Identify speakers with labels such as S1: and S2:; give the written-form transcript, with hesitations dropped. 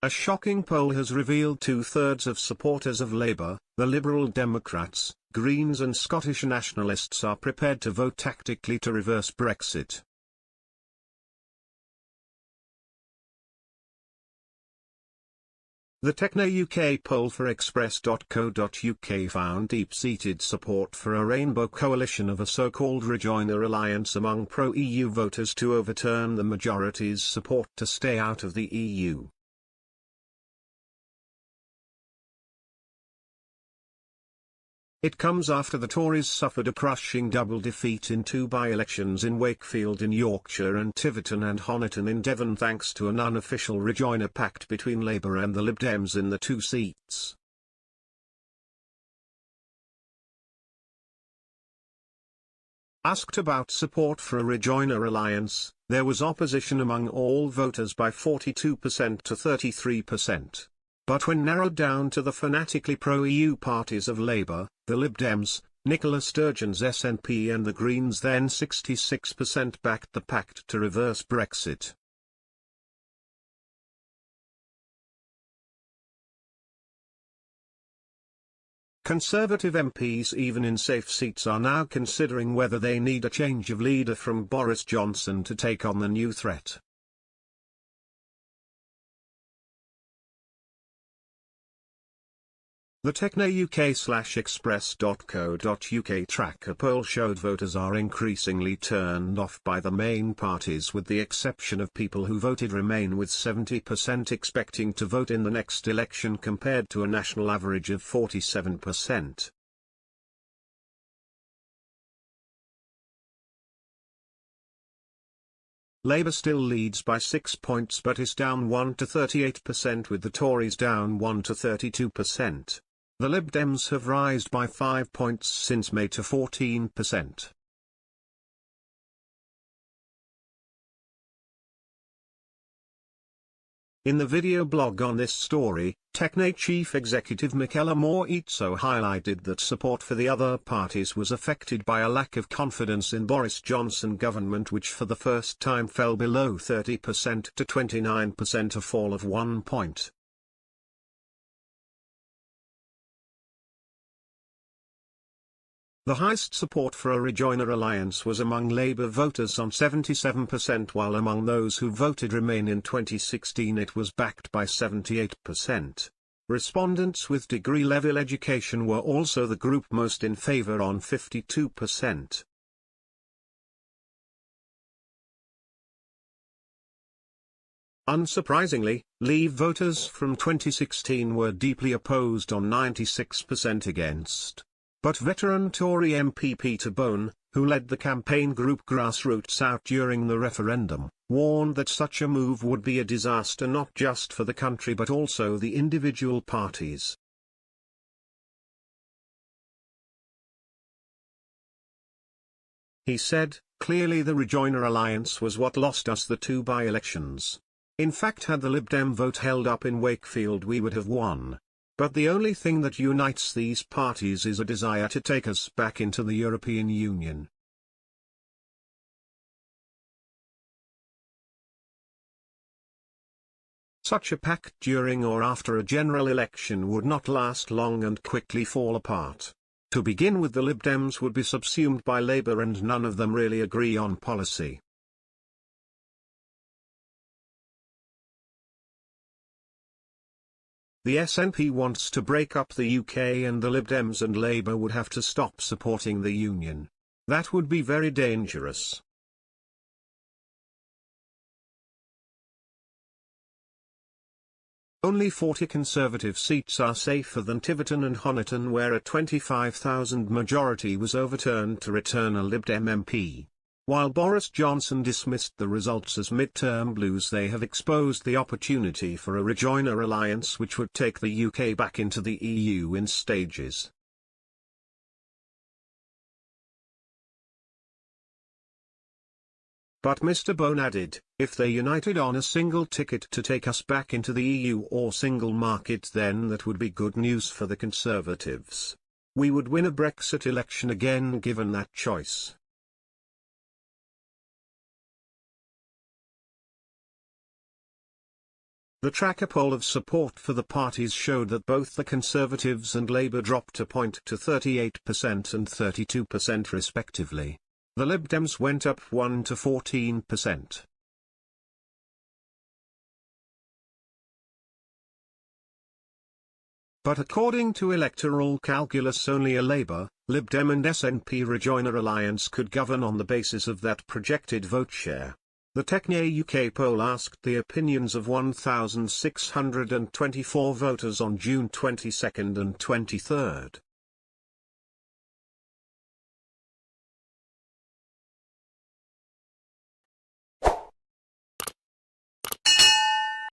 S1: A shocking poll has revealed two-thirds of supporters of Labour, the Liberal Democrats, Greens and Scottish nationalists are prepared to vote tactically to reverse Brexit. The Techno UK poll for Express.co.uk found deep-seated support for a rainbow coalition of a so-called Rejoiner alliance among pro-EU voters to overturn the majority's support to stay out of the EU. It comes after the Tories suffered a crushing double defeat in two by-elections in Wakefield in Yorkshire and Tiverton and Honiton in Devon thanks to an unofficial Rejoiner pact between Labour and the Lib Dems in the two seats. Asked about support for a Rejoiner alliance, there was opposition among all voters by 42% to 33%. But when narrowed down to the fanatically pro-EU parties of Labour, the Lib Dems, Nicola Sturgeon's SNP and the Greens, then 66% backed the pact to reverse Brexit. Conservative MPs even in safe seats are now considering whether they need a change of leader from Boris Johnson to take on the new threat. The Techno UK/Express.co.uk tracker poll showed voters are increasingly turned off by the main parties with the exception of people who voted Remain, with 70% expecting to vote in the next election compared to a national average of 47%. Labour still leads by 6 points but is down 1 to 38%, with the Tories down 1 to 32%. The Lib Dems have risen by 5 points since May to 14%. In the video blog on this story, Techne Chief Executive Michela Moitzo highlighted that support for the other parties was affected by a lack of confidence in Boris Johnson government, which for the first time fell below 30% to 29%, a fall of 1 point. The highest support for a Rejoiner alliance was among Labour voters on 77%, while among those who voted Remain in 2016 it was backed by 78%. Respondents with degree-level education were also the group most in favour on 52%. Unsurprisingly, Leave voters from 2016 were deeply opposed on 96% against. But veteran Tory MP Peter Bone, who led the campaign group Grassroots Out during the referendum, warned that such a move would be a disaster not just for the country but also the individual parties. He said, "Clearly the Rejoiner alliance was what lost us the two by-elections. In fact, had the Lib Dem vote held up in Wakefield we would have won. But the only thing that unites these parties is a desire to take us back into the European Union." Such a pact during or after a general election would not last long and quickly fall apart. To begin with, the Lib Dems would be subsumed by Labour and none of them really agree on policy. The SNP wants to break up the UK and the Lib Dems and Labour would have to stop supporting the Union. That would be very dangerous. Only 40 Conservative seats are safer than Tiverton and Honiton, where a 25,000 majority was overturned to return a Lib Dem MP. While Boris Johnson dismissed the results as midterm blues, they have exposed the opportunity for a Rejoiner alliance which would take the UK back into the EU in stages. But Mr. Bone added, if they united on a single ticket to take us back into the EU or single market, then that would be good news for the Conservatives. We would win a Brexit election again given that choice. The tracker poll of support for the parties showed that both the Conservatives and Labour dropped a point to 38% and 32% respectively. The Lib Dems went up 1 to 14%. But according to electoral calculus, only a Labour, Lib Dem and SNP Rejoiner alliance could govern on the basis of that projected vote share. The Techne UK poll asked the opinions of 1,624 voters on June 22 and 23.